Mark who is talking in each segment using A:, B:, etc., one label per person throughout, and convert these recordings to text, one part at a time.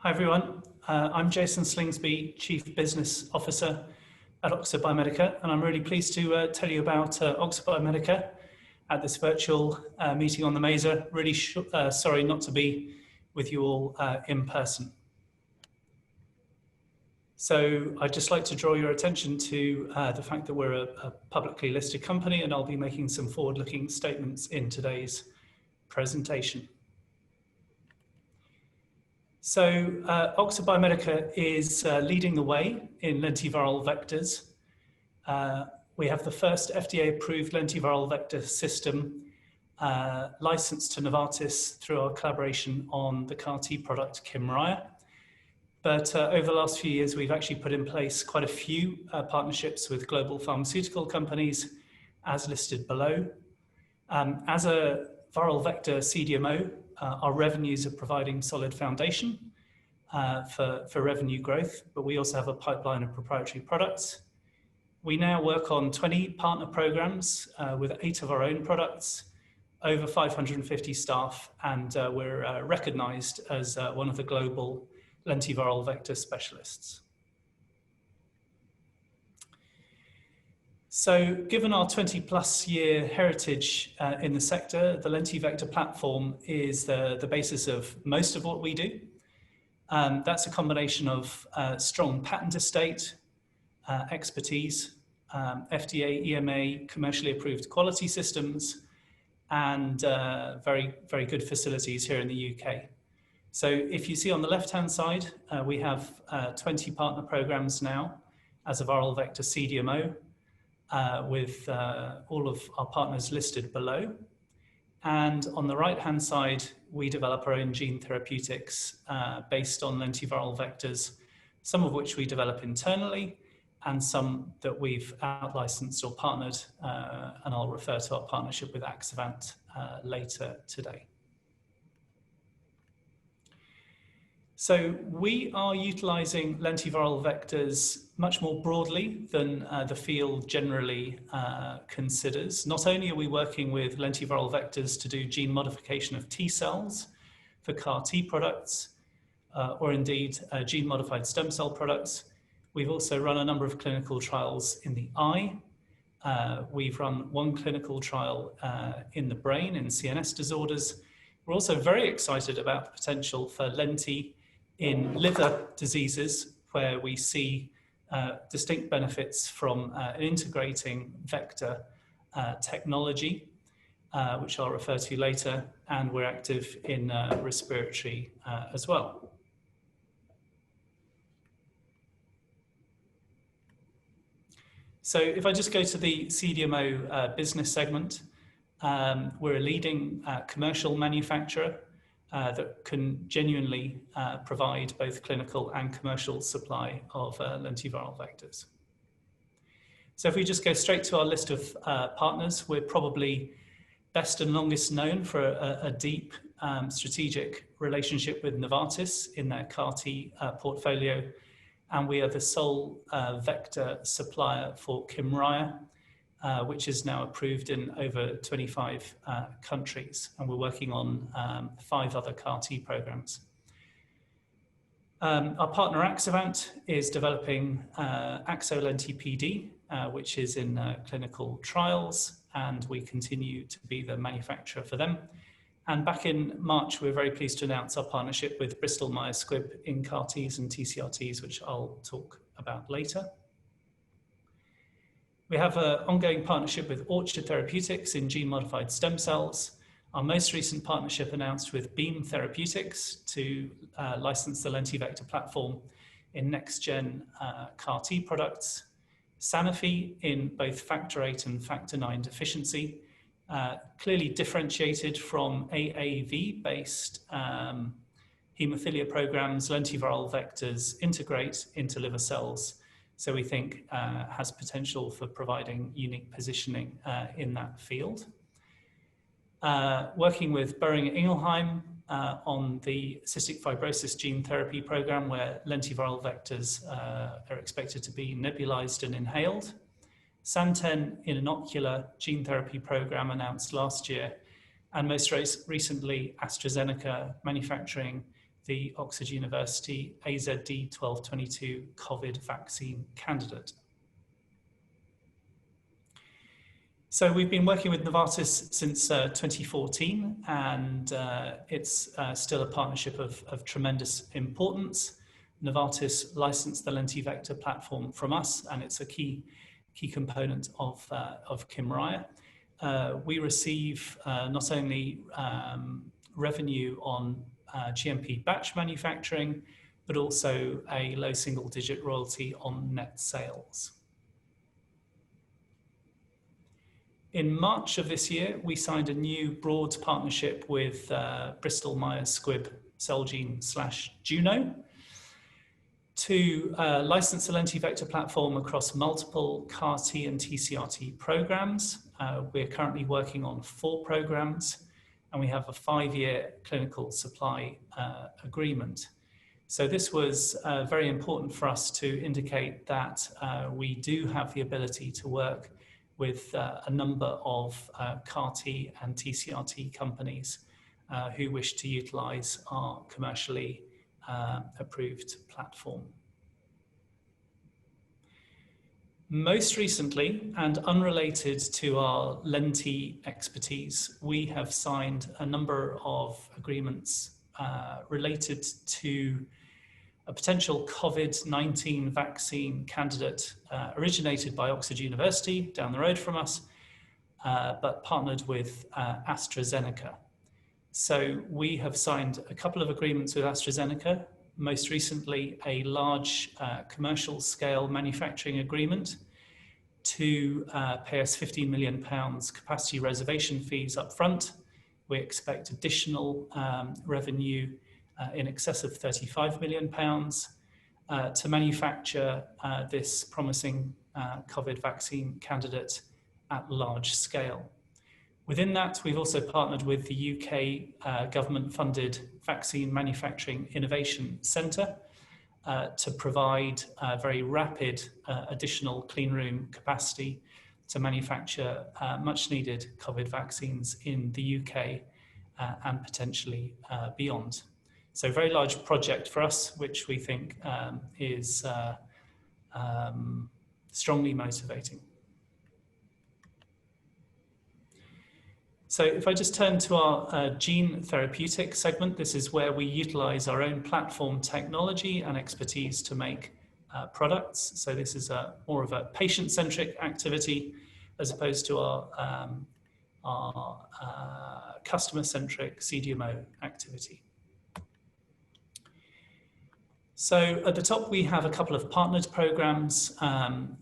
A: Hi everyone, I'm Jason Slingsby, Chief Business Officer at Biomedica, and I'm really pleased to tell you about Biomedica at this virtual meeting on the Mesa. Really sorry not to be with you all in person. So I'd just like to draw your attention to the fact that we're a publicly listed company, and I'll be making some forward-looking statements in today's presentation. So Biomedica is leading the way in lentiviral vectors. We have the first FDA-approved lentiviral vector system licensed to Novartis through our collaboration on the CAR-T product Kymriah. But over the last few years, we've actually put in place quite a few partnerships with global pharmaceutical companies, as listed below. As a viral vector CDMO, our revenues are providing solid foundation for revenue growth, but we also have a pipeline of proprietary products. We now work on 20 partner programs with 8 of our own products, over 550 staff, and we're recognized as one of the global lentiviral vector specialists. So given our 20+ year heritage in the sector, the lentivector platform is the basis of most of what we do. That's a combination of strong patent estate, expertise, FDA, EMA, commercially approved quality systems, and very, very good facilities here in the UK. So if you see on the left-hand side, we have 20 partner programs now as a viral vector CDMO, with all of our partners listed below. And on the right-hand side, we develop our own gene therapeutics based on lentiviral vectors, some of which we develop internally and some that we've out-licensed or partnered, and I'll refer to our partnership with Axavant later today. So we are utilizing lentiviral vectors much more broadly than the field generally considers. Not only are we working with lentiviral vectors to do gene modification of T cells for CAR-T products, or indeed gene modified stem cell products, we've also run a number of clinical trials in the eye. We've run one clinical trial in the brain in CNS disorders. We're also very excited about the potential for lenti in liver diseases, where we see distinct benefits from integrating vector technology, which I'll refer to later, and we're active in respiratory as well. So if I just go to the CDMO business segment, we're a leading commercial manufacturer that can genuinely provide both clinical and commercial supply of lentiviral vectors. So if we just go straight to our list of partners, we're probably best and longest known for a deep strategic relationship with Novartis in their CAR-T portfolio, and we are the sole vector supplier for Kymriah, which is now approved in over 25 countries, and we're working on 5 other CAR-T programs. Our partner Axavant is developing Axavant, which is in clinical trials, and we continue to be the manufacturer for them. And back in March, we're very pleased to announce our partnership with BristolMyers Squibb in CAR-Ts and TCR-Ts, which I'll talk about later. We have an ongoing partnership with Therapeutics in gene-modified stem cells. Our most recent partnership announced with Beam Therapeutics to license the lentivector platform in next-gen CAR-T products. Sanofi in both Factor VIII and Factor IX deficiency, clearly differentiated from AAV-based hemophilia programs. Lentiviral vectors integrate into liver cells, so we think has potential for providing unique positioning in that field. Working with Boehringer Ingelheim on the cystic fibrosis gene therapy program, where lentiviral vectors are expected to be nebulized and inhaled. Santen in an ocular gene therapy program announced last year, and most recently AstraZeneca manufacturing the Oxford University AZD1222 COVID vaccine candidate. So we've been working with Novartis since 2014, and it's still a partnership of tremendous importance. Novartis licensed the lentivector platform from us, and it's a key component of Kymriah. We receive not only revenue on GMP batch manufacturing, but also a low single-digit royalty on net sales. In March of this year, we signed a new broad partnership with BristolMyers Squibb Celgene/Juno to license the lentivector platform across multiple CAR-T and TCR-T programs. We're currently working on 4 programs, and we have a 5-year clinical supply agreement. So this was very important for us to indicate that we do have the ability to work with a number of CAR-T and TCR-T companies who wish to utilize our commercially approved platform. Most recently, and unrelated to our lenti expertise, we have signed a number of agreements related to a potential COVID-19 vaccine candidate originated by Oxford University down the road from us, but partnered with AstraZeneca. So we have signed a couple of agreements with AstraZeneca, most recently a large commercial scale manufacturing agreement to pay us £15 million capacity reservation fees up front. We expect additional revenue in excess of £35 million to manufacture this promising COVID vaccine candidate at large scale. Within that, we've also partnered with the UK government-funded Vaccine Manufacturing Innovation Centre to provide very rapid additional clean room capacity to manufacture much needed COVID vaccines in the UK and potentially beyond. So a very large project for us, which we think is strongly motivating. So if I just turn to our gene therapeutic segment, this is where we utilize our own platform technology and expertise to make products. So this is more of a patient-centric activity as opposed to our customer-centric CDMO activity. So at the top, we have a couple of partnered programs.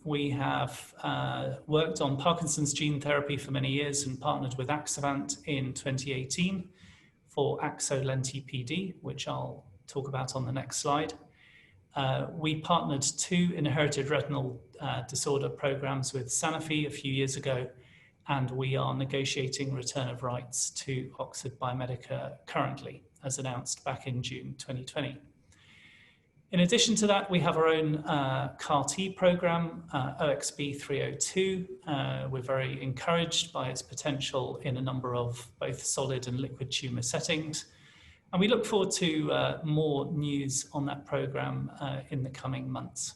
A: We have worked on Parkinson's gene therapy for many years and partnered with Axavant in 2018 for Axo-Lenti-PD, which I'll talk about on the next slide. We partnered 2 inherited retinal disorder programs with Sanofi a few years ago, and we are negotiating return of rights to Oxford Biomedica currently, as announced back in June 2020. In addition to that, we have our own CAR-T program, OXB.302. We're very encouraged by its potential in a number of both solid and liquid tumor settings. And we look forward to more news on that program in the coming months.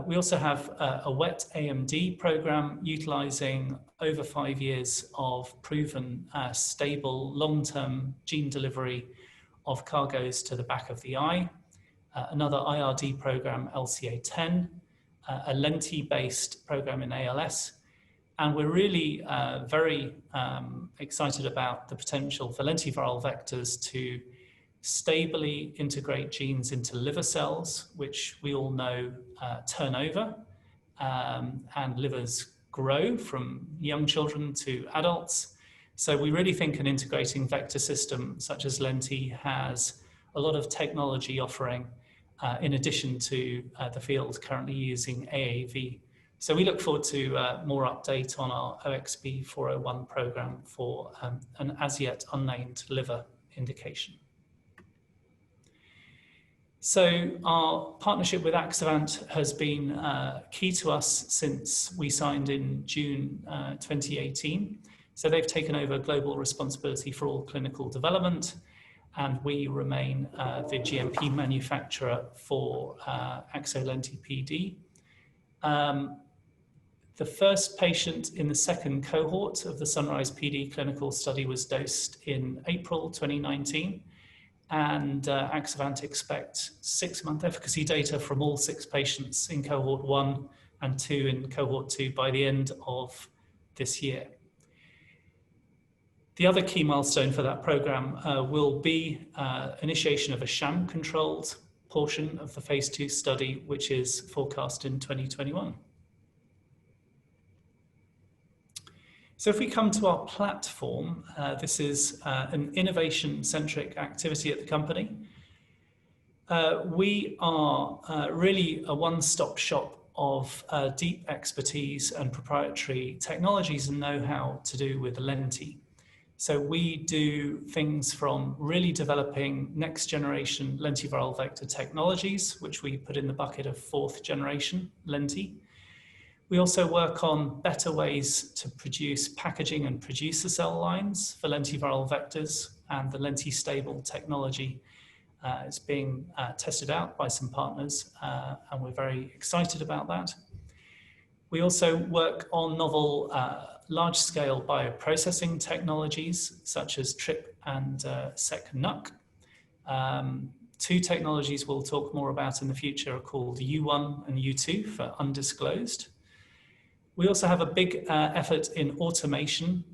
A: We also have a wet AMD program utilizing over 5 years of proven stable long-term gene delivery of cargoes to the back of the eye. Another IRD program, LCA10, a lenti-based program in ALS. And we're really very excited about the potential for lentiviral vectors to stably integrate genes into liver cells, which we all know turn over, and livers grow from young children to adults. So we really think an integrating vector system such as lenti has a lot of technology offering in addition to the field currently using AAV. So we look forward to more update on our OXB.401 program for an as yet unnamed liver indication. So our partnership with Axavant has been key to us since we signed in June 2018. So they've taken over global responsibility for all clinical development, and we remain the GMP manufacturer for Axavant Ph.D. The first patient in the second cohort of the Sunrise PD clinical study was dosed in April 2019, and Axavant expect 6-month efficacy data from all 6 patients in cohort 1 and 2 in cohort 2 by the end of this year. The other key milestone for that program will be initiation of a sham-controlled portion of the phase 2 study, which is forecast in 2021. So if we come to our platform, this is an innovation-centric activity at the company. We are really a one-stop shop of deep expertise and proprietary technologies and know-how to do with Lenti. So we do things from really developing next-generation lentiviral vector technologies, which we put in the bucket of 4th-generation Lenti. We also work on better ways to produce packaging and producer cell lines for lentiviral vectors, and the Lenti-stable technology is being tested out by some partners, and we're very excited about that. We also work on novel large-scale bioprocessing technologies, such as TRIP and SEC-NUC. 2 technologies we'll talk more about in the future are called U1 and U2 for undisclosed. We also have a big effort in automation,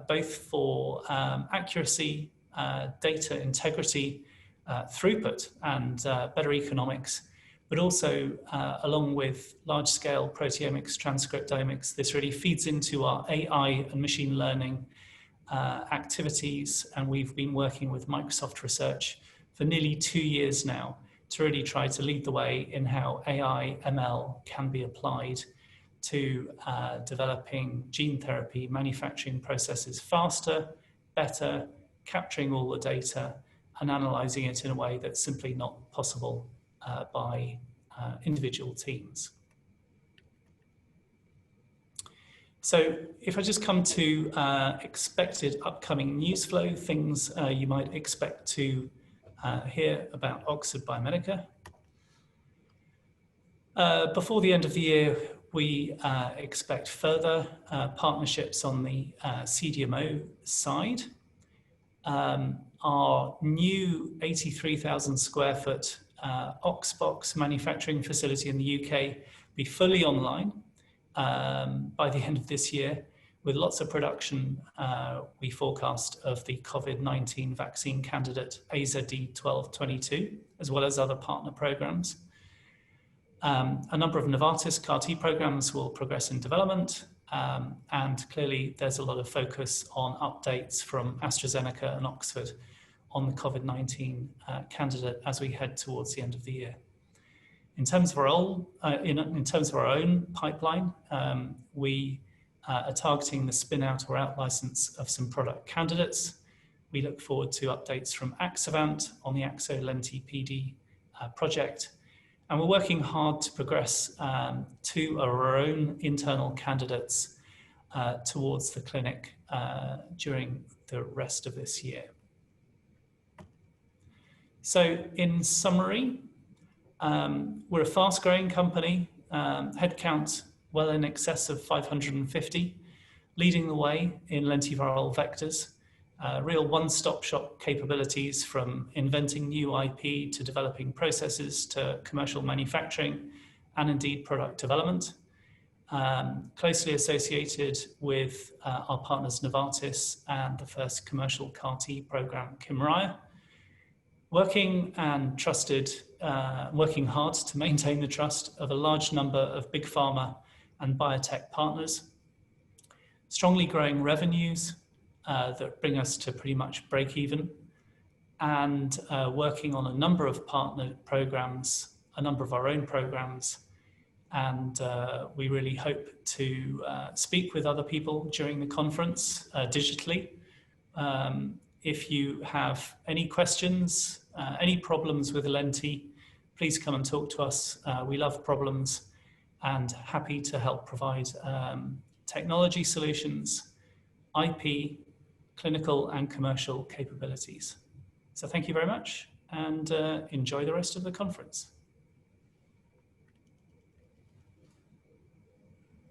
A: both for accuracy, data integrity, throughput, and better economics, but also along with large-scale proteomics, transcriptomics. This really feeds into our AI and machine learning activities, and we've been working with Microsoft Research for nearly 2 years now to really try to lead the way in how AI, ML can be applied to developing gene therapy manufacturing processes faster, better, capturing all the data and analyzing it in a way that's simply not possible by individual teams. So if I just come to expected upcoming news flow, things you might expect to hear about Oxford Biomedica. Before the end of the year, we expect further partnerships on the CDMO side. Our new 83,000 square foot Oxbox manufacturing facility in the UK be fully online by the end of this year, with lots of production we forecast of the COVID-19 vaccine candidate AZD1222, as well as other partner programs. A number of Novartis CAR-T programs will progress in development, and clearly there's a lot of focus on updates from AstraZeneca and Oxford on the COVID-19 candidate as we head towards the end of the year. In terms of our own pipeline, we are targeting the spin-out or out-license of some product candidates. We look forward to updates from Axavant on the Axo-Lenti PD project. And we're working hard to progress 2 of our own internal candidates towards the clinic during the rest of this year. So in summary, we're a fast-growing company, headcount well in excess of 550, leading the way in lentiviral vectors. Real one-stop shop capabilities, from inventing new IP to developing processes to commercial manufacturing and indeed product development. Closely associated with our partners Novartis and the first commercial CAR-T program, Kymriah. Working hard to maintain the trust of a large number of big pharma and biotech partners. Strongly growing revenues that bring us to pretty much break even, and working on a number of partner programs, a number of our own programs, and we really hope to speak with other people during the conference digitally. If you have any questions, any problems with Lenti, please come and talk to us. We love problems and happy to help provide technology solutions, IP, clinical and commercial capabilities. So thank you very much, and enjoy the rest of the conference.